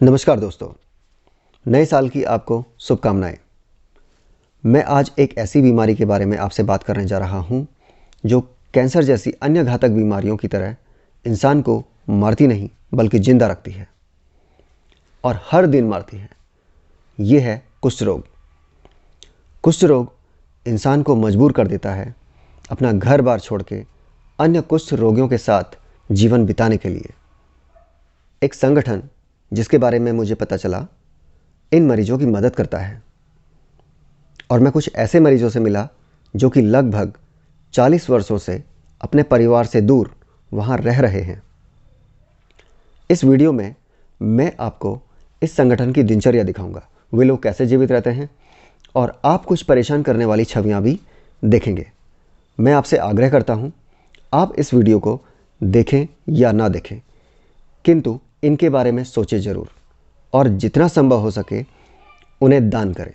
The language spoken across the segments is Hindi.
नमस्कार दोस्तों, नए साल की आपको शुभकामनाएं। मैं आज एक ऐसी बीमारी के बारे में आपसे बात करने जा रहा हूं जो कैंसर जैसी अन्य घातक बीमारियों की तरह इंसान को मारती नहीं बल्कि जिंदा रखती है और हर दिन मारती है। ये है कुष्ठ रोग। कुष्ठ रोग इंसान को मजबूर कर देता है अपना घर बार छोड़ के अन्य कुष्ठ रोगियों के साथ जीवन बिताने के लिए। एक संगठन जिसके बारे में मुझे पता चला इन मरीजों की मदद करता है और मैं कुछ ऐसे मरीजों से मिला जो कि लगभग 40 वर्षों से अपने परिवार से दूर वहाँ रह रहे हैं। इस वीडियो में मैं आपको इस संगठन की दिनचर्या दिखाऊंगा, वे लोग कैसे जीवित रहते हैं और आप कुछ परेशान करने वाली छवियां भी देखेंगे। मैं आपसे आग्रह करता हूं, आप इस वीडियो को देखें या ना देखें, किंतु इनके बारे में सोचें ज़रूर और जितना संभव हो सके उन्हें दान करें।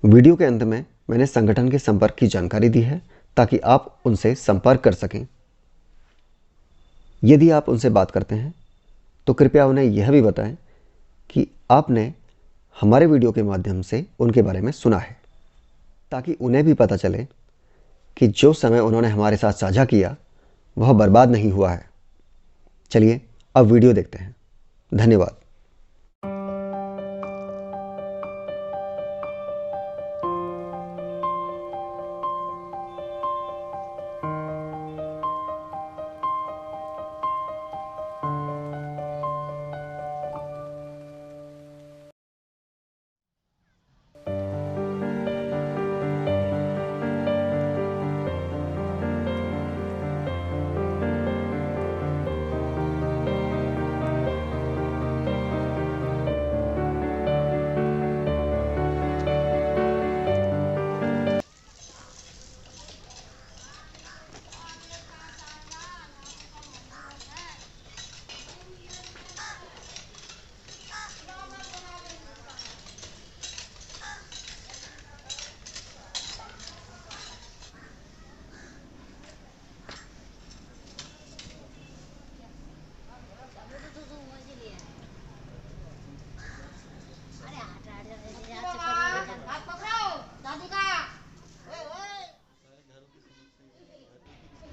वीडियो के अंत में मैंने संगठन के संपर्क की जानकारी दी है ताकि आप उनसे संपर्क कर सकें। यदि आप उनसे बात करते हैं तो कृपया उन्हें यह भी बताएं कि आपने हमारे वीडियो के माध्यम से उनके बारे में सुना है, ताकि उन्हें भी पता चले कि जो समय उन्होंने हमारे साथ साझा किया वह बर्बाद नहीं हुआ है। चलिए अब वीडियो देखते हैं। धन्यवाद।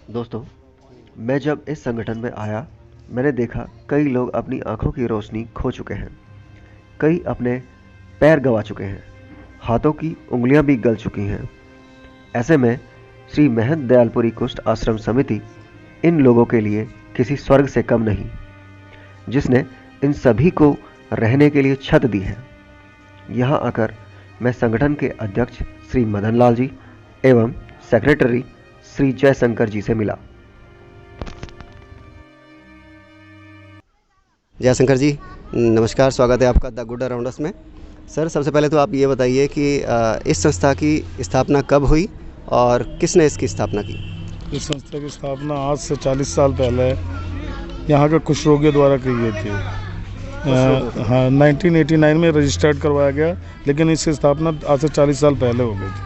दोस्तों, मैं जब इस संगठन में आया मैंने देखा कई लोग अपनी आंखों की रोशनी खो चुके हैं, कई अपने पैर गंवा चुके हैं, हाथों की उंगलियां भी गल चुकी हैं। ऐसे में श्री महंत दयालपुरी कुष्ठ आश्रम समिति इन लोगों के लिए किसी स्वर्ग से कम नहीं, जिसने इन सभी को रहने के लिए छत दी है। यहाँ आकर मैं संगठन के अध्यक्ष श्री मदन लाल जी एवं सेक्रेटरी श्री जयशंकर जी से मिला। जयशंकर जी नमस्कार, स्वागत है आपका द गुड अराउंडस में। सर, सबसे पहले तो आप ये बताइए कि इस संस्था की स्थापना कब हुई और किसने इसकी स्थापना की? इस संस्था की स्थापना आज से 40 साल पहले यहाँ के कुष्ठ रोगियों द्वारा की गई थी। हाँ, 1989 में रजिस्टर्ड करवाया गया, लेकिन इसकी स्थापना आज से 40 साल पहले हो गई थी।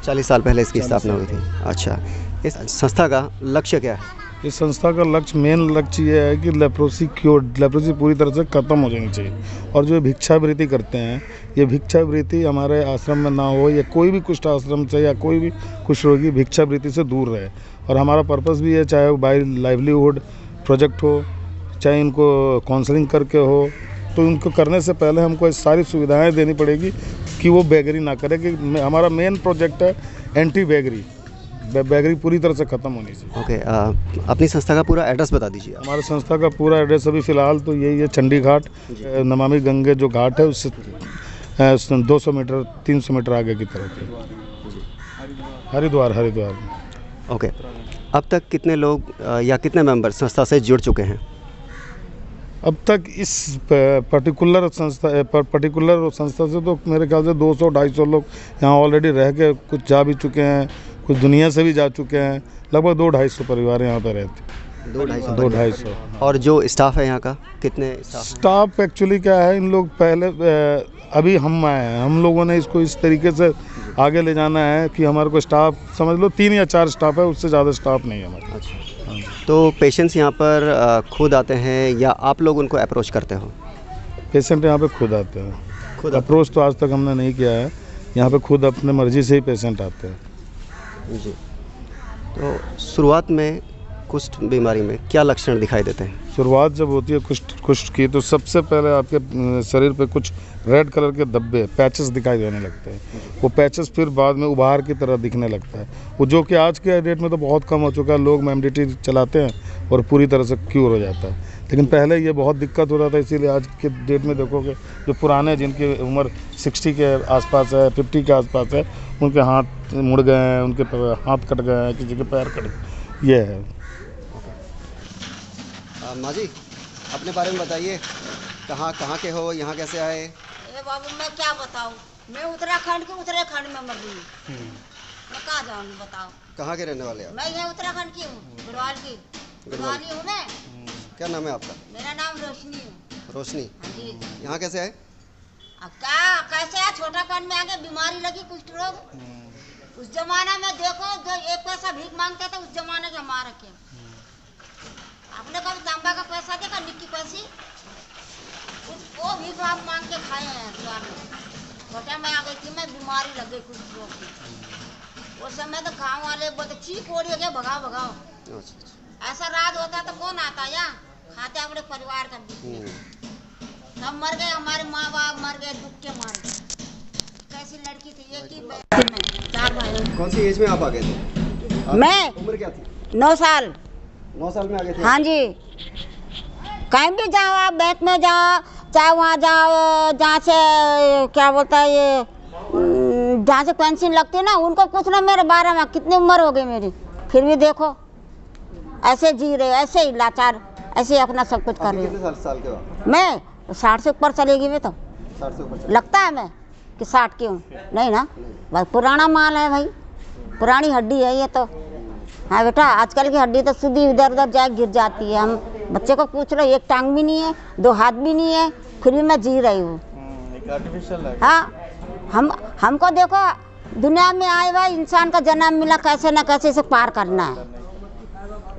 40 साल पहले इसकी स्थापना हुई थी। अच्छा, इस संस्था का लक्ष्य क्या है? इस संस्था का मेन लक्ष्य ये है कि लेप्रोसी पूरी तरह से ख़त्म हो जानी चाहिए। और जो भिक्षावृत्ति करते हैं, ये भिक्षावृत्ति हमारे आश्रम में ना हो, या कोई भी कुष्ठ आश्रम से या कोई भी कुष्ठ रोगी भिक्षावृत्ति से दूर रहे। और हमारा पर्पस भी है, चाहे वो बाय लाइवलीहुड प्रोजेक्ट हो, चाहे इनको काउंसलिंग करके हो, तो उनको करने से पहले हमको सारी सुविधाएँ देनी पड़ेगी कि वो बेगरी ना करे। कि हमारा मेन प्रोजेक्ट है एंटी बेगरी, बेगरी पूरी तरह से ख़त्म होनी चाहिए। ओके, अपनी संस्था का पूरा एड्रेस बता दीजिए। हमारे संस्था का पूरा एड्रेस अभी फ़िलहाल तो यही है, चंडी घाट, नमामि गंगे जो घाट है उससे 200 मीटर 300 मीटर आगे की तरफ है, हरिद्वार। ओके, अब तक कितने लोग या कितने मेंबर संस्था से जुड़ चुके हैं? अब तक इस पर्टिकुलर संस्था से तो मेरे ख्याल से 200-250 लोग यहाँ ऑलरेडी रह के कुछ जा भी चुके हैं, कुछ दुनिया से भी जा चुके हैं। लगभग 200-250 परिवार यहाँ पर रहते हैं। 200-250। और जो स्टाफ है यहाँ का, कितने स्टाफ स्टाफ एक्चुअली क्या है, इन लोग पहले अभी हम आए हैं, हम लोगों ने इसको इस तरीके से आगे ले जाना है कि हमारे को स्टाफ समझ लो 3 या 4 स्टाफ है, उससे ज़्यादा स्टाफ नहीं है हमारे। अच्छा। तो पेशेंट्स यहाँ पर खुद आते हैं या आप लोग उनको अप्रोच करते हो? पेशेंट यहाँ पे खुद आते हैं, खुद अप्रोच तो आज तक हमने नहीं किया है, यहाँ पे खुद अपने मर्जी से ही पेशेंट आते हैं। जी। तो शुरुआत में कुष्ठ बीमारी में क्या लक्षण दिखाई देते हैं? शुरुआत जब होती है कुष्ठ की, तो सबसे पहले आपके शरीर पे कुछ रेड कलर के धब्बे, पैचेस दिखाई देने लगते हैं। वो पैचेस फिर बाद में उभार की तरह दिखने लगता है, वो जो कि आज के डेट में तो बहुत कम हो चुका है। लोग एमडीटी चलाते हैं और पूरी तरह से क्यूर हो जाता है, लेकिन पहले ये बहुत दिक्कत होता था। इसीलिए आज के डेट में देखोगे जो पुराने, जिनकी उम्र 60 के आसपास है, 50 के आसपास है, उनके हाथ मुड़ गए हैं, उनके हाथ कट गए हैं, किसी के पैर कट गए, ये है। माँ जी, अपने बारे में बताइए, कहाँ के हो, यहाँ कैसे आए? ए बाबू, मैं क्या बताऊँ, मैं उत्तराखंड में मर गई, मैं कहाँ जाऊँ बताओ। कहाँ के रहने वाले आप? मैं ये उत्तराखंड की हूँ, गढ़वाल की, गढ़वाली हूँ मैं। क्या नाम है आपका? मेरा नाम रोशनी है। रोशनी। जी। यहाँ कैसे आए? अब क्या कैसे है, छोटापन में आके बीमारी लगी कुष्ठ रोग। उस जमाना में देखो, जो 1 पैसा भीख मांगते थे, उस जमाने के हमारे के। आपने कभी तांबा का पैसा देखा, निक्की पैसी, वो भी मांग के खाए हैं द्वार में। छोटा में आ गई थी मैं, बीमारी लग गई कुछ रोग की। उस समय तो गाँव वाले बोलते चीख ओढ़ गया, भगाओ। ऐसा राज होता तो कौन आता यहाँ, खाते अपने परिवार का। सब मर गए, हमारे माँ बाप मर गए, दुख के मार गए। कैसी लड़की थी, एक ही बहन में 4 भाई। कौन सी एज में आप आ गए थे? मैं उम्र क्या थी? 9 साल। 9 साल में आ गए थे? हाँ जी। कहीं भी जाओ आप, बैंक में जाओ, चाहे वहाँ जाओ जहाँ से क्या बोलता है ये, जहाँ से पेंशन लगती है ना, उनको पूछना मेरे बारे में कितनी उम्र हो गई मेरी, फिर भी देखो ऐसे जी रहे, ऐसे ही लाचार, ऐसे ही अपना सब कुछ कर रहे। कितने साल के हो? मैं 60 से ऊपर चलेगी। मैं तो 60 से ऊपर लगता है मैं कि 60 की हूँ, नहीं ना भाई, पुराना माल है भाई, पुरानी हड्डी है ये तो। हाँ बेटा, आजकल की हड्डी तो सीधी इधर उधर जाए गिर जाती है। हम बच्चे को पूछ लो, 1 टांग भी नहीं है, 2 हाथ भी नहीं है, फिर भी मैं जी रही हूँ। हाँ, हमको देखो, दुनिया में आए भाई इंसान का जन्म मिला, कैसे न कैसे से पार करना है।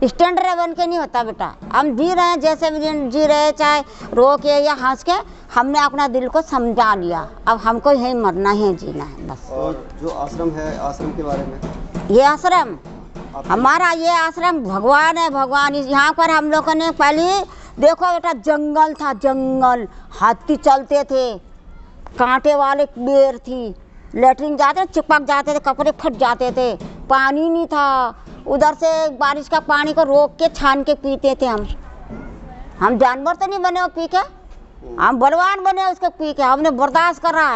स्टैंडर्ड बन के नहीं होता बेटा। हम जी रहे हैं, जैसे भी जी रहे, चाहे रो के या हंस के, हमने अपना दिल को समझा लिया। अब हमको यही मरना है, जीना है बस। और जो आश्रम है, आश्रम के बारे में? ये आश्रम हमारा, ये आश्रम भगवान है, भगवान। यहाँ पर हम लोगों ने पहले देखो बेटा, जंगल था, जंगल, हाथी चलते थे, कांटे वाले पेड़ थी, लेटरिन जाते चिपक जाते थे, कपड़े फट जाते थे, पानी नहीं था। उधर से बारिश का पानी को रोक के छान के पीते थे हम जानवर तो नहीं बने वो पी के, हम बलवान बने उसको पी के। हमने बर्दाश्त कर रहा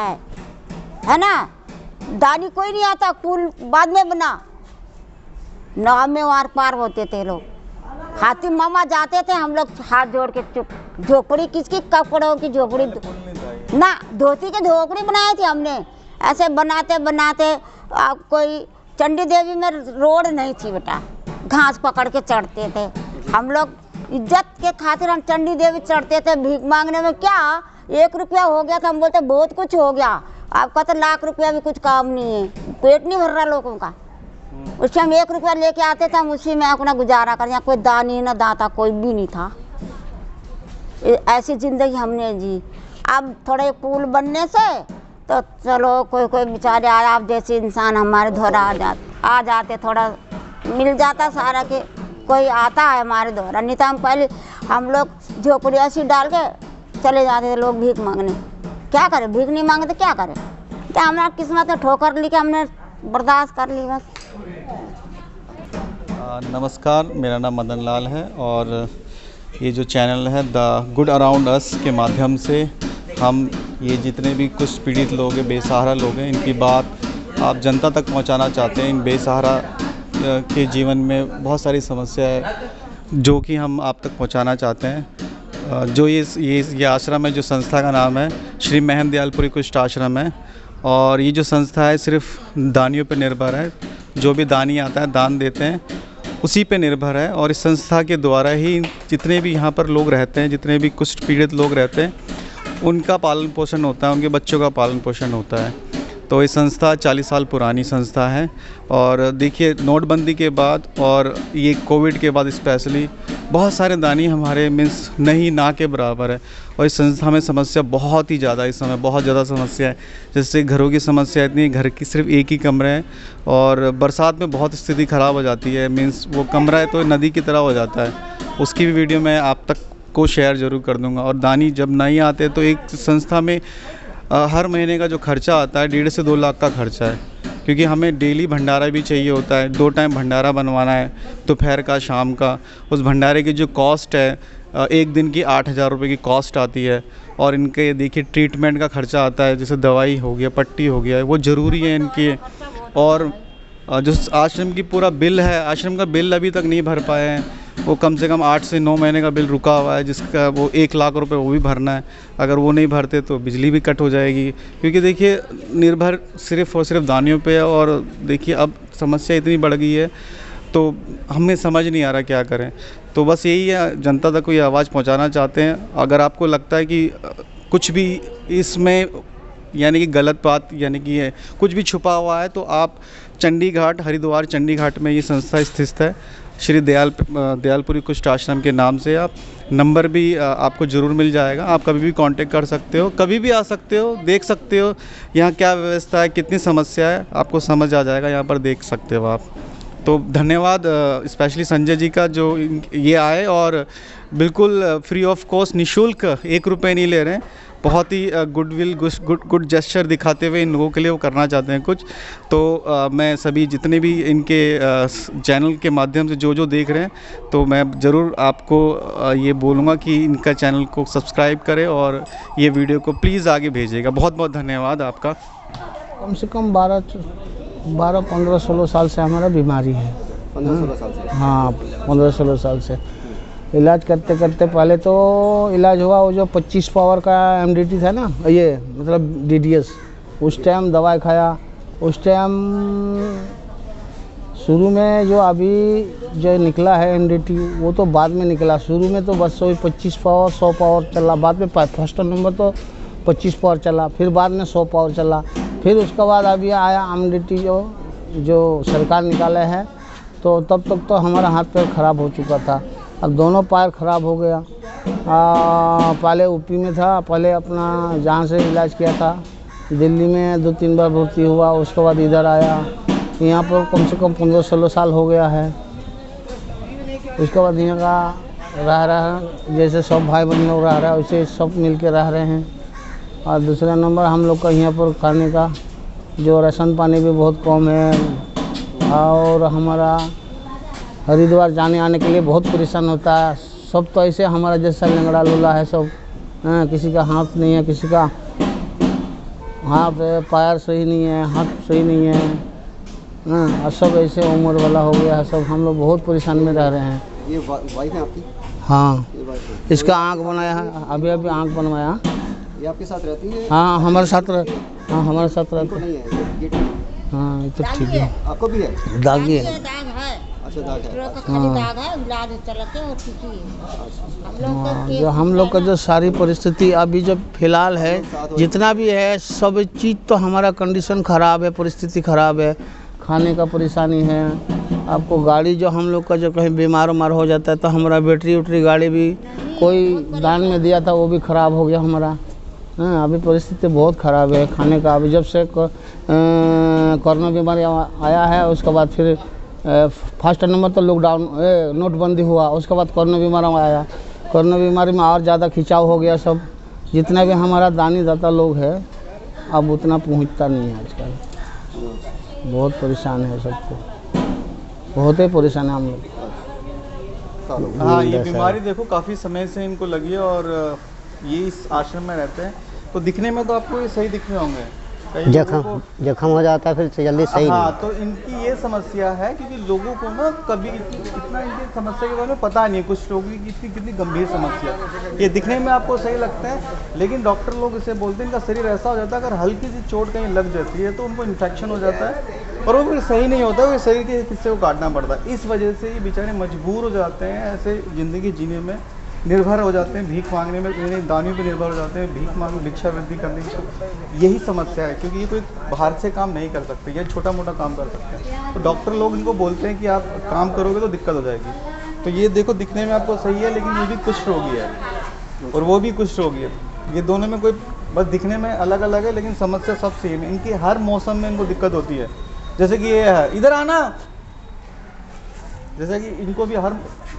है ना। दानी कोई नहीं आता, पुल बाद में बना, नाव में वार पार होते थे लोग। हाथी मामा जाते थे, हम लोग हाथ जोड़ के चुप। झोपड़ी किसकी, कपड़ों की झोपड़ी ना, धोती की झोपड़ी बनाई थी हमने। ऐसे बनाते बनाते कोई चंडी देवी में रोड नहीं थी बेटा, घास पकड़ के चढ़ते थे हम लोग। इज्जत के खातिर हम चंडी देवी चढ़ते थे। भीख मांगने में क्या 1 रुपया हो गया था, हम बोलते बहुत कुछ हो गया। आपका तो लाख रुपया भी कुछ काम नहीं है, पेट नहीं भर रहा लोगों का। उस टाइम 1 रुपया लेके आते थे हम, उसी में अपना गुजारा कर। यहाँ कोई दानी न दाता कोई भी नहीं था। ऐसी जिंदगी हमने जी। अब थोड़े पुल बनने से तो चलो कोई बेचारे आप जैसे इंसान हमारे द्वारा आ जाते, थोड़ा मिल जाता सारा के, कोई आता है हमारे द्वारा। नहीं तो हम पहले हम लोग झोपड़ी ऐसी डाल के चले जाते थे लोग भीख मांगने। क्या करें, भीख नहीं मांगे तो क्या करें। तो हमारा किस्मत में ठोकर ली के हमने बर्दाश्त कर ली बस। नमस्कार, मेरा नाम मदन लाल है और ये जो चैनल है द गुड अराउंड अस के माध्यम से हम ये जितने भी कुछ पीड़ित लोग हैं, बेसहारा लोग हैं, इनकी बात आप जनता तक पहुंचाना चाहते हैं। इन बेसहारा के जीवन में बहुत सारी समस्या है जो कि हम आप तक पहुंचाना चाहते हैं। जो ये आश्रम है, जो संस्था का नाम है श्री महन दयालपुरी कुष्ठ आश्रम है। और ये जो संस्था है सिर्फ दानियों पर निर्भर है। जो भी दानी आता है दान देते हैं उसी पे निर्भर है। और इस संस्था के द्वारा ही जितने भी यहाँ पर लोग रहते हैं, जितने भी कुष्ठ पीड़ित लोग रहते हैं, उनका पालन पोषण होता है, उनके बच्चों का पालन पोषण होता है। तो ये संस्था 40 साल पुरानी संस्था है। और देखिए, नोटबंदी के बाद और ये कोविड के बाद स्पेशली बहुत सारे दानी हमारे मीन्स नहीं ना के बराबर है। और इस संस्था में समस्या बहुत ही ज़्यादा, इस समय बहुत ज़्यादा समस्या है। जैसे घरों की समस्या इतनी, घर की सिर्फ एक ही कमरे हैं और बरसात में बहुत स्थिति ख़राब हो जाती है। मीन्स वो कमरा है तो नदी की तरह हो जाता है। उसकी भी वीडियो मैं आप तक को शेयर ज़रूर कर दूँगा। और दानी जब नहीं आते तो एक संस्था में हर महीने का जो खर्चा आता है 1.5 से 2 लाख का खर्चा है, क्योंकि हमें डेली भंडारा भी चाहिए होता है। 2 टाइम भंडारा बनवाना है, दोपहर का शाम का। उस भंडारे की जो कॉस्ट है, एक दिन की 8,000 रुपये की कॉस्ट आती है। और इनके देखिए ट्रीटमेंट का खर्चा आता है, जैसे दवाई हो गया, पट्टी हो गया, वो ज़रूरी है इनकी। और जो आश्रम की पूरा बिल है, आश्रम का बिल अभी तक नहीं भर पाए हैं। वो कम से कम 8 से 9 महीने का बिल रुका हुआ है, जिसका वो 1 लाख रुपए वो भी भरना है। अगर वो नहीं भरते तो बिजली भी कट हो जाएगी, क्योंकि देखिए निर्भर सिर्फ़ और सिर्फ दानियों पे है। और देखिए अब समस्या इतनी बढ़ गई है तो हमें समझ नहीं आ रहा क्या करें। तो बस यही है, जनता तक कोई आवाज़ पहुंचाना चाहते हैं। अगर आपको लगता है कि कुछ भी इसमें यानी कि गलत बात यानी कि है, कुछ भी छुपा हुआ है, तो आप चंडीघाट, हरिद्वार चंडीघाट में ये संस्था स्थित है, श्री दयालपुरी कुष्ठ आश्रम के नाम से। आप नंबर भी आपको ज़रूर मिल जाएगा। आप कभी भी कांटेक्ट कर सकते हो, कभी भी आ सकते हो, देख सकते हो यहाँ क्या व्यवस्था है, कितनी समस्या है, आपको समझ आ जाएगा। यहाँ पर देख सकते हो आप। तो धन्यवाद स्पेशली संजय जी का, जो ये आए और बिल्कुल फ्री ऑफ कॉस्ट, निःशुल्क, 1 रुपये नहीं ले रहे हैं। बहुत ही गुडविल, गुड जेस्चर दिखाते हुए इन लोगों के लिए वो करना चाहते हैं कुछ। तो मैं सभी जितने भी इनके चैनल के माध्यम से जो देख रहे हैं, तो मैं ज़रूर आपको ये बोलूँगा कि इनका चैनल को सब्सक्राइब करें और ये वीडियो को प्लीज़ आगे भेजिएगा। बहुत बहुत धन्यवाद आपका। कम से कम 12, 15, 16 साल से हमारा बीमारी है। 15-16 साल से? हाँ, 15-16 साल से इलाज करते करते पहले तो इलाज हुआ, वो जो 25 पावर का MDT था ना, ये मतलब DDS, उस टाइम दवाई खाया। उस टाइम शुरू में जो अभी जो निकला है MDT, वो तो बाद में निकला। शुरू में तो बस वही 25 पावर 100 पावर चला। बाद में फर्स्ट नंबर तो 25 पावर चला, फिर बाद में 100 पावर चला। फिर उसके बाद अभी आया MDT जो सरकार निकाले है। तो तब तक तो हमारा हाथ पैर ख़राब हो चुका था। अब दोनों पैर ख़राब हो गया। पहले UP में था, पहले अपना जहाँ से इलाज किया था दिल्ली में 2-3 बार भर्ती हुआ। उसके बाद इधर आया, यहाँ पर कम से कम 15-16 साल हो गया है। उसके बाद यहाँ का रह रहा, जैसे सब भाई बहन लोग रह रहे हैं वैसे सब मिल के रह रहे हैं। और दूसरा नंबर हम लोग का यहाँ पर खाने का जो राशन पानी भी बहुत कम है। और हमारा हरिद्वार जाने आने के लिए बहुत परेशान होता है। सब तो ऐसे हमारा जैसा लंगड़ा लूला है सब। किसी का हाथ नहीं है, किसी का हाथ पैर सही नहीं है, हाथ सही नहीं है। और सब ऐसे उम्र वाला हो गया है सब। हम लोग बहुत परेशान में रह रहे हैं। ये वाइफ है आपकी? हाँ, इसका आँख बनाया है, अभी आँख बनवाया। ये आपके साथ रहती है? हाँ, हमारे साथ हाँ, हमारे साथ रहती नहीं है ये ठीक? हाँ, ये तो ठीक है। आपको भी है? दागी है। अच्छा, दाग है। जो हम लोग का जो सारी परिस्थिति अभी जो फिलहाल है, जितना भी है सब चीज़ तो हमारा कंडीशन ख़राब है, परिस्थिति ख़राब है। खाने का परेशानी है। आपको गाड़ी जो हम लोग का जो कहीं बीमार हो जाता है तो हमारा बैटरी गाड़ी भी कोई दान में दिया था, वो भी ख़राब हो गया हमारा। हाँ, अभी परिस्थिति बहुत ख़राब है खाने का। अभी जब से कोरोना बीमारी आया है, उसके बाद फिर फर्स्ट नंबर तो लॉकडाउन, नोटबंदी हुआ। उसके बाद कोरोना बीमारी आया। कोरोना बीमारी में और ज़्यादा खिंचाव हो गया सब। जितना भी हमारा दानी दाता लोग है, अब उतना पहुंचता नहीं है आजकल। बहुत परेशान है सबको, बहुत ही परेशान है हम लोग। हाँ, ये बीमारी देखो काफ़ी समय से इनको लगी है और ये इस आश्रम में रहते हैं। तो दिखने में तो आपको ये सही दिख रहे होंगे, जख्म हो जाता है फिर जल्दी सही हाँ, नहीं। तो इनकी ये समस्या है क्योंकि लोगों को ना कभी इतना इनकी समस्या के बारे में पता नहीं है। कुछ लोगों की कितनी गंभीर समस्या है। ये दिखने में आपको सही लगता है, लेकिन डॉक्टर लोग इसे बोलते हैं इनका शरीर ऐसा हो जाता है, अगर हल्की सी चोट कहीं लग जाती है तो उनको इन्फेक्शन हो जाता है और वो फिर सही नहीं होता, वो शरीर के हिस्से को काटना पड़ता है। इस वजह से ये बेचारे मजबूर हो जाते हैं ऐसे ज़िंदगी जीने में, निर्भर हो जाते हैं, भीख मांगने में, यानी दानियों पे निर्भर हो जाते हैं, भीख मांग भिक्षा वृद्धि करने की। यही समस्या है, क्योंकि ये कोई बाहर से काम नहीं कर सकते, ये छोटा मोटा काम कर सकते हैं। तो डॉक्टर लोग इनको बोलते हैं कि आप काम करोगे तो दिक्कत हो जाएगी। तो ये देखो दिखने में आपको सही है, लेकिन ये भी कुष्ठ रोगी है और वो भी कुष्ठ रोगी है। ये दोनों में कोई बस दिखने में अलग अलग है, लेकिन समस्या सब सेम है। इनकी हर मौसम में इनको दिक्कत होती है। जैसे कि ये है, इधर आना, जैसे कि इनको भी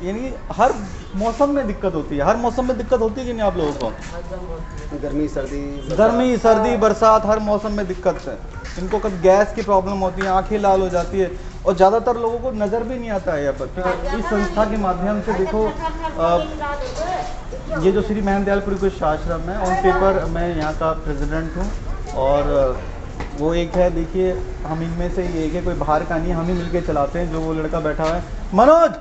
यानी हर मौसम में दिक्कत होती है। हर मौसम में दिक्कत होती है कि नहीं आप लोगों को? गर्मी सर्दी बरसात, हर मौसम में दिक्कत है इनको। कभी गैस की प्रॉब्लम होती है, आंखें लाल हो जाती है, और ज़्यादातर लोगों को नज़र भी नहीं आता है यहाँ पर। इस संस्था के माध्यम से देखो, ये जो श्री महन दयाल कृषि आश्रम है, ऑन पेपर मैं यहाँ का प्रेसिडेंट हूँ, और वो एक है, देखिए हम इनमें से एक है, कोई बाहर का नहीं, हम ही मिलके चलाते हैं। जो वो लड़का बैठा हुआ है मनोज,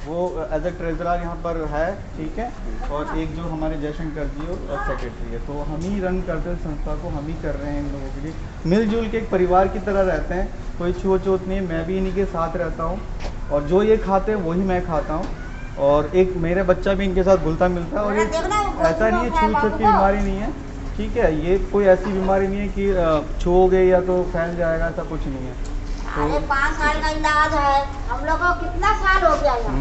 वो एज ए ट्रेजरर यहाँ पर है, ठीक है। और एक जो हमारे जयशंकर जी और सेक्रेटरी है, तो हम ही रन करते हैं संस्था को, हम ही कर रहे हैं इन लोगों के लिए। मिलजुल के एक परिवार की तरह रहते हैं, कोई छूत नहीं, मैं भी इन्हीं के साथ रहता हूँ, और जो ये खाते हैं वही मैं खाता हूँ, और एक मेरा बच्चा भी इनके साथ घुलता मिलता है। और ये ऐसा नहीं है, छूत की बीमारी नहीं है, ठीक है। ये कोई ऐसी बीमारी नहीं है कि छूओगे या तो फैल जाएगा, ऐसा कुछ नहीं है। अरे 5 साल का इलाज है, हम लोग को कितना साल हो गया यहाँ,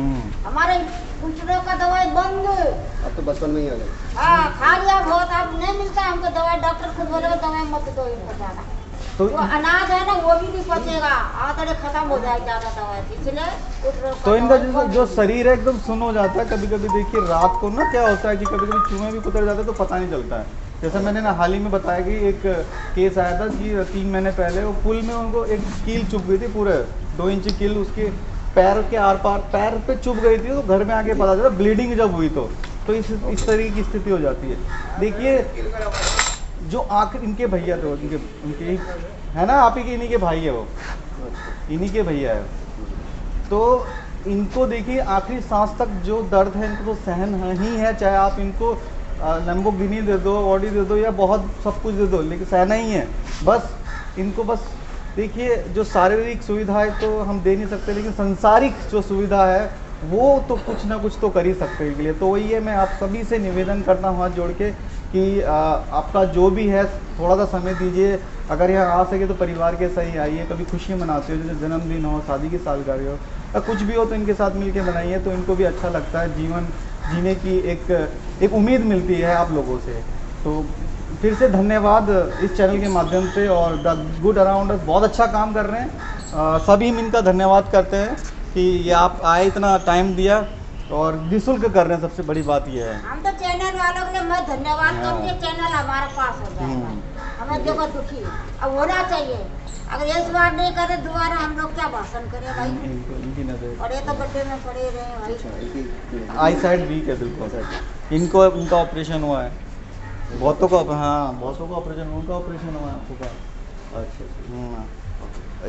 हमारे कुचलों का दवाई बंद। अब तो बचपन में ही आ गए। हाँ, खा लिया बहुत, अब नहीं मिलता हमको दवाई। डॉक्टर खुद बोलेगा दवाई मत दो इनको ज़्यादा। तो अनाज है ना, वो भी नहीं पचेगा, आधे खत्म हो जाएगा ज़्यादा दवाई, इसलिए तो इनका जो शरीर है एकदम सुन्न हो जाता है। कभी कभी देखिए रात को ना क्या होता है कि कभी कभी चूहे भी कुतर जाते हैं, तो पता नहीं चलता है। जैसे मैंने ना हाल ही में बताया कि एक केस आया था कि 3 महीने पहले वो पुल में उनको एक कील चुभ गई थी, पूरे 2 इंच कील उसके पैर के आर पार, पैर पे चुभ गई थी। तो घर में आके पता चला, ब्लीडिंग जब हुई तो इस तरीके की स्थिति हो जाती है। देखिए जो आखिर इनके भैया थे, उनके है ना, आप ही के, इन्हीं के भाई है, वो इन्हीं के भैया है। तो इनको देखिए आखिरी सांस तक जो दर्द है इनको तो सहन ही है, चाहे आप इनको लैम्बोर्गिनी दे दो, ऑडी दे दो, या बहुत सब कुछ दे दो, लेकिन सहना ही है। बस इनको बस देखिए, जो शारीरिक सुविधाएं तो हम दे नहीं सकते, लेकिन सांसारिक जो सुविधा है वो तो कुछ ना कुछ तो कर ही सकते हैं इनके लिए। तो वही है, मैं आप सभी से निवेदन करता हूँ हाथ जोड़ के कि आपका जो भी है थोड़ा सा समय दीजिए। अगर यहाँ आ सके तो परिवार के सही आइए, कभी खुशियाँ मनाते हो, जैसे जन्मदिन हो, शादी की सालगिरह हो, या कुछ भी हो, तो इनके साथ मिलके मनाइए, तो इनको भी अच्छा लगता है। जीवन जीने की एक उम्मीद मिलती है आप लोगों से। तो फिर से धन्यवाद इस चैनल के माध्यम से, और द गुड अराउंड अस बहुत अच्छा काम कर रहे हैं। सभी हम इनका धन्यवाद करते हैं कि ये आप आए, इतना टाइम दिया, और निःशुल्क कर रहे हैं। सबसे बड़ी बात ये है, हम तो चैनल वालों के मैं धन्यवाद करूँगी, चैनल हमारे पास हो जाएगा। हमें देखो दुखी अब होना चाहिए, अगर इस बार नहीं करे दोबारा हम लोग क्या भाषण करें भाई। इनकी नजर, और ये तो गड्ढे में पड़े रहे भाई। आई साइड वीक है बिल्कुल। इनका ऑपरेशन हुआ है, बहुतों का, हाँ बहुतों का ऑपरेशन, उनका ऑपरेशन हुआ है। अच्छा,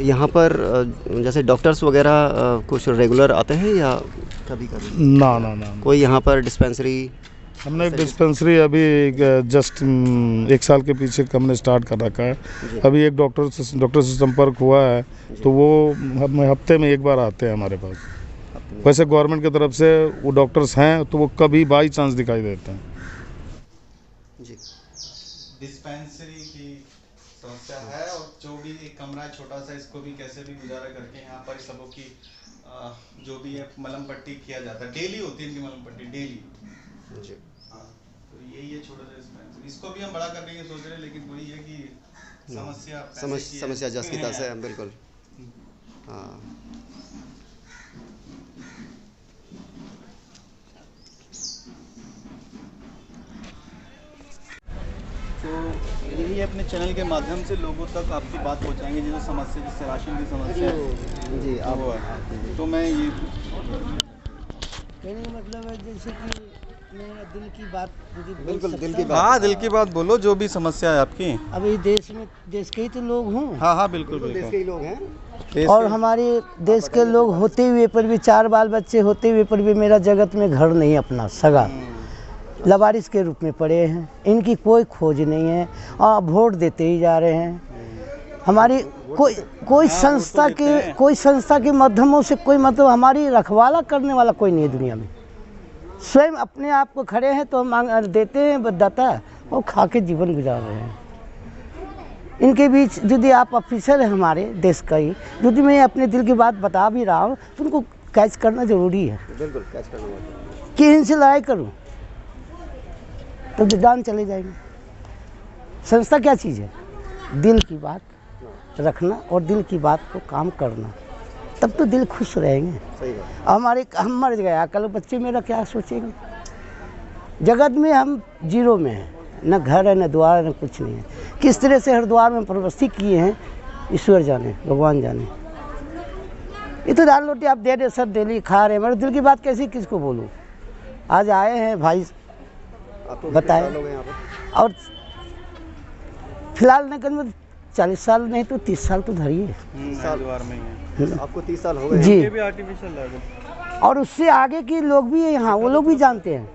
यहाँ पर जैसे डॉक्टर्स वगैरह कुछ रेगुलर आते हैं या कभी कभी? ना कोई यहाँ पर डिस्पेंसरी? हमने एक डिस्पेंसरी अभी जस्ट 1 साल के पीछे हमने स्टार्ट कर रखा है। अभी एक डॉक्टर से संपर्क हुआ है, तो वो हफ्ते में 1 बार आते हैं हमारे पास। वैसे गवर्नमेंट की तरफ से वो डॉक्टर्स हैं, तो वो कभी बाई चांस दिखाई देते हैं। जी, डिस्पेंसरी की समस्या है, और जो भी एक कमरा छोटा सा, इसको भी कैसे भी गुजारा करके यहाँ पर सबों की जो भी है मलहम पट्टी किया जाता है। डेली होती है इनकी मलहम पट्टी, डेली जी। हाँ, तो यही है छोटा सा डिस्पेंसरी। इसको भी हम बड़ा करने की सोच रहे हैं, लेकिन वही है कि समस्या जस्तिता से, बिल्कुल। हाँ, तो यही अपने चैनल के माध्यम से लोगों तक आपकी बात पहुंचाएंगे, जो समस्या, जिससे राशन की समस्या है जी, आप वो है। तो मैं ये कहने का मतलब है जैसे कि मैं दिल की बात, बिल्कुल दिल की बात। हाँ, दिल की बात बोलो, जो भी समस्या है आपकी। अभी देश के ही तो लोग हूँ, हाँ बिल्कुल देश के ही लोग हैं। और हमारे देश के लोग होते हुए पर भी, 4 बाल बच्चे होते हुए पर भी मेरा जगत में घर नहीं अपना सगा, लवारिस के रूप में पड़े हैं। इनकी कोई खोज नहीं है, और वोट देते ही जा रहे हैं। हमारी कोई संस्था के माध्यमों से कोई मतलब हमारी रखवाला करने वाला कोई नहीं है दुनिया में। स्वयं अपने आप को खड़े हैं तो हम देते हैं दाता और खा के जीवन गुजार रहे हैं। इनके बीच यदि आप ऑफिसर हैं हमारे देश का ही, यदि मैं अपने दिल की बात बता भी रहा हूँ तो उनको कैच करना जरूरी है। बिल्कुल कैच करना होता है। कि इनसे लड़ाई करूँ तो जान चले जाएंगे। संस्था क्या चीज़ है? दिल की बात रखना और दिल की बात को काम करना, तब तो दिल खुश रहेंगे। सही बात। हम मर गया कल बच्चे मेरा क्या सोचेंगे? जगत में हम जीरो में हैं, न घर है न द्वार है न कुछ नहीं है। किस तरह से हरिद्वार में प्रवृत्ति किए हैं ईश्वर जाने, भगवान जाने। ये तो दाल रोटी आप दे रहे सर डेली खा रहे हैं, मेरे दिल की बात कैसी किसको बोलूँ? आज आए हैं भाई बताए, और फिलहाल नगर में 40 साल नहीं तो 30 साल तो धरिए। हरिद्वार में ही है। आपको 30 साल हो गए जी। ये भी आर्टिफिशियल है। और उससे आगे के लोग भी है यहाँ, वो लोग भी जानते हैं।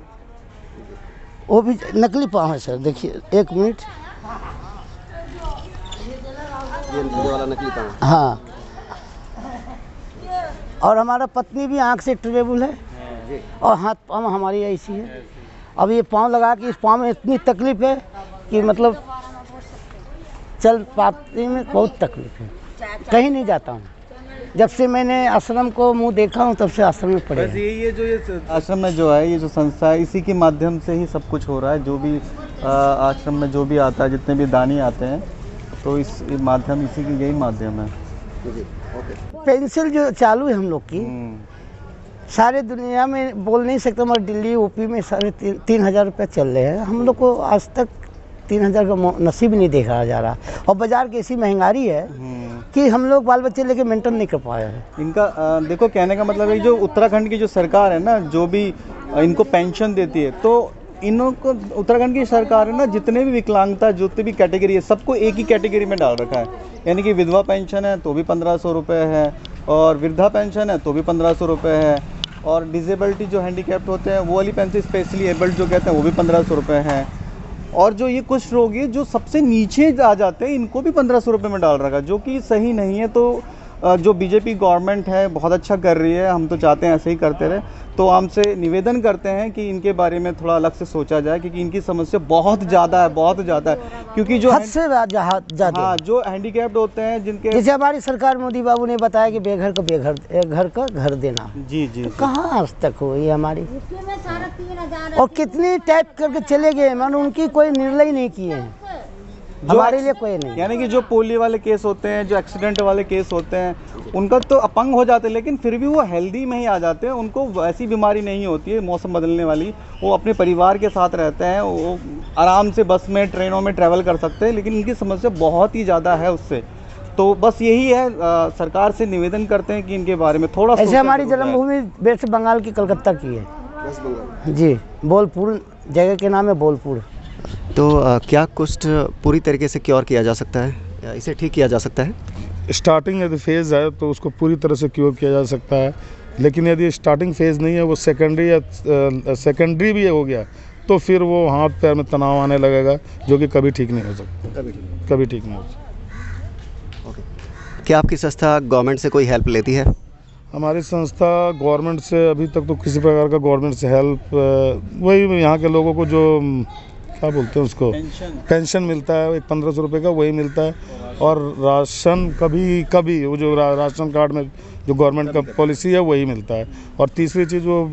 वो भी नकली पाँव है सर, देखिए 1 मिनट। ये वाला नकली पाँव। हाँ, और हमारा पत्नी भी आँख से ट्रेबल है और हाथ पाँव हमारी ऐसी है। अब ये पाँव लगा के इस पाँव में इतनी तकलीफ है कि मतलब चल पाते में बहुत तकलीफ है, कहीं नहीं जाता हूँ। जब से मैंने आश्रम को मुंह देखा हूँ तब से आश्रम में पड़े हैं। ये आश्रम में जो है, ये जो संस्था है, इसी के माध्यम से ही सब कुछ हो रहा है। जो भी आश्रम में जो भी आता है, जितने भी दानी आते हैं, तो इस माध्यम, इसी की यही माध्यम है। पेंसिल जो चालू है हम लोग की, सारे दुनिया में बोल नहीं सकते, मगर दिल्ली यूपी में 3,500 रुपये चल रहे हैं। हम लोग को आज तक 3,000 का नसीब नहीं देखा जा रहा, और बाजार की ऐसी महंगाई है कि हम लोग बाल बच्चे लेके मेंटेन नहीं कर पाए हैं। इनका देखो, कहने का मतलब है जो उत्तराखंड की जो सरकार है ना, जो भी इनको पेंशन देती है, तो इनको उत्तराखंड की सरकार है ना, जितने भी विकलांगता, जितने भी कैटेगरी है, सबको एक ही कैटेगरी में डाल रखा है। यानी कि विधवा पेंशन है तो भी 1,500 रुपये है, और वृद्धा पेंशन है तो भी 1,500 रुपये है, और डिसेबिलिटी जो हैंडीकैप्ड होते हैं वो वाली पेंशन, स्पेशली एबल्ड जो कहते हैं, वो भी 1,500 रुपये है। और जो ये कुछ रोगी है जो सबसे नीचे आ जाते हैं, इनको भी 1,500 रुपये में डाल रखा है, जो कि सही नहीं है। तो जो बीजेपी गवर्नमेंट है बहुत अच्छा कर रही है, हम तो चाहते हैं ऐसे ही करते रहे। तो हमसे निवेदन करते हैं कि इनके बारे में थोड़ा अलग से सोचा जाए, क्योंकि इनकी समस्या बहुत ज़्यादा है, बहुत ज़्यादा है। क्योंकि जो हद से ज़्यादा, हाँ, जो हैंडीकैप्ड होते हैं, जिनके, जैसे हमारी सरकार मोदी बाबू ने बताया कि बेघर को घर का घर देना, जी जी, तो कहाँ आज तक हुई हमारी? और कितनी टाइप करके चले गए, मैंने उनकी कोई निर्णय नहीं किए हैं, हमारे लिए कोई नहीं। यानी कि जो पोलियो वाले केस होते हैं, जो एक्सीडेंट वाले केस होते हैं, उनका तो अपंग हो जाते हैं, लेकिन फिर भी वो हेल्दी में ही आ जाते हैं। उनको ऐसी बीमारी नहीं होती है मौसम बदलने वाली, वो अपने परिवार के साथ रहते हैं, वो आराम से बस में, ट्रेनों में ट्रैवल कर सकते हैं। लेकिन इनकी समस्या बहुत ही ज़्यादा है उससे। तो बस यही है, सरकार से निवेदन करते हैं कि इनके बारे में थोड़ा, ऐसे हमारी जन्मभूमि वेस्ट बंगाल की कलकत्ता की है जी, बोलपुर जगह के नाम है बोलपुर। तो क्या कुष्ठ पूरी तरीके से क्योर किया जा सकता है, या इसे ठीक किया जा सकता है? स्टार्टिंग यदि फेज़ है तो उसको पूरी तरह से क्योर किया जा सकता है, लेकिन यदि स्टार्टिंग फेज़ नहीं है, वो सेकेंडरी या सेकेंडरी भी हो गया, तो फिर वो हाथ पैर में तनाव आने लगेगा, जो कि कभी ठीक नहीं हो सकता, कभी ठीक नहीं हो सकता। ओके। क्या आपकी संस्था गवर्नमेंट से कोई हेल्प लेती है? हमारी संस्था गवर्नमेंट से अभी तक तो किसी प्रकार का गवर्नमेंट से हेल्प, वही यहाँ के लोगों को जो क्या बोलते हैं उसको, पेंशन मिलता है, एक 1,500 रुपये का वही मिलता है, और राशन कभी कभी वो जो राशन कार्ड में जो गवर्नमेंट का पॉलिसी है वही मिलता है। और तीसरी चीज़ वो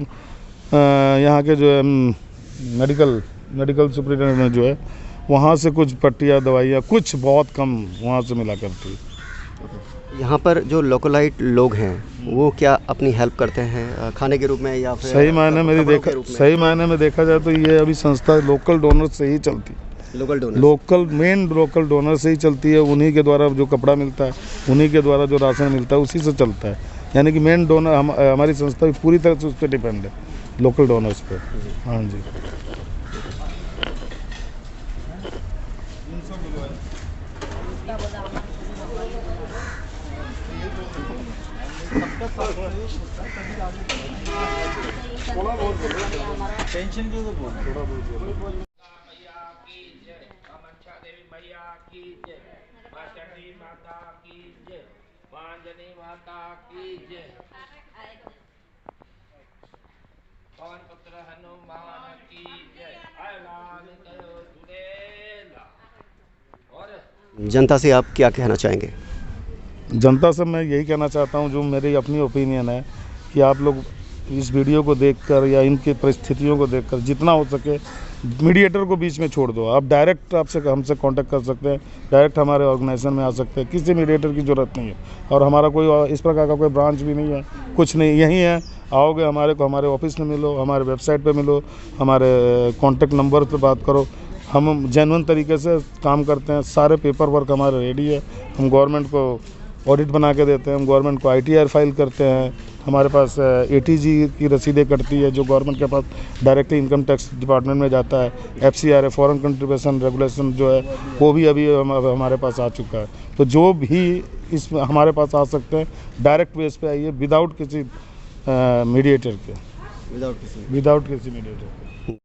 यहाँ के जो है मेडिकल सुपरिटेंडेंट जो है, वहाँ से कुछ पट्टियाँ दवाइयाँ कुछ बहुत कम वहाँ से मिला करती है। यहाँ पर जो लोकलाइट लोग हैं वो क्या अपनी हेल्प करते हैं खाने के रूप में, या फिर सही मायने में देखा जाए तो ये अभी संस्था लोकल डोनर से ही चलती है। मेन लोकल डोनर से ही चलती है। उन्हीं के द्वारा जो कपड़ा मिलता है, उन्हीं के द्वारा जो राशन मिलता है, उसी से चलता है। यानी कि मेन डोनर हमारी संस्था पूरी तरह से उस पर डिपेंड है, लोकल डोनर्स पे। हाँ जी। टेंशन क्यों बोल मैया की जय, माता दी माता की पांजनी माता की जय। पवन पुत्र हनुमान की जय। ऐलान करो झूलेला। और जनता से आप क्या कहना चाहेंगे? जनता से मैं यही कहना चाहता हूँ, जो मेरी अपनी ओपिनियन है, कि आप लोग इस वीडियो को देखकर या इनकी परिस्थितियों को देखकर जितना हो सके मीडिएटर को बीच में छोड़ दो। आप डायरेक्ट आपसे हमसे कांटेक्ट कर सकते हैं, डायरेक्ट हमारे ऑर्गेनाइजेशन में आ सकते हैं, किसी मीडिएटर की ज़रूरत नहीं है। और हमारा कोई इस प्रकार का कोई ब्रांच भी नहीं है, कुछ नहीं, यहीं है। आओगे हमारे को हमारे ऑफिस में मिलो, हमारे वेबसाइट पे मिलो, हमारे कॉन्टैक्ट नंबर पे बात करो। हम जेन्युइन तरीके से काम करते हैं, सारे पेपर वर्क हमारे रेडी है। हम गवर्नमेंट को ऑडिट बना के देते हैं, हम गवर्नमेंट को ITR फाइल करते हैं। हमारे पास ATG की रसीदें कटती है, जो गवर्नमेंट के पास डायरेक्टली इनकम टैक्स डिपार्टमेंट में जाता है। FCRA फॉरेन कंट्रीब्यूशन रेगुलेशन जो है वो भी अभी हमारे पास आ चुका है। तो जो भी इस हमारे पास आ सकते हैं, डायरेक्ट बेस पे आइए, विदाउट किसी मीडिएटर के, विदाउट किसी मीडिएटर के।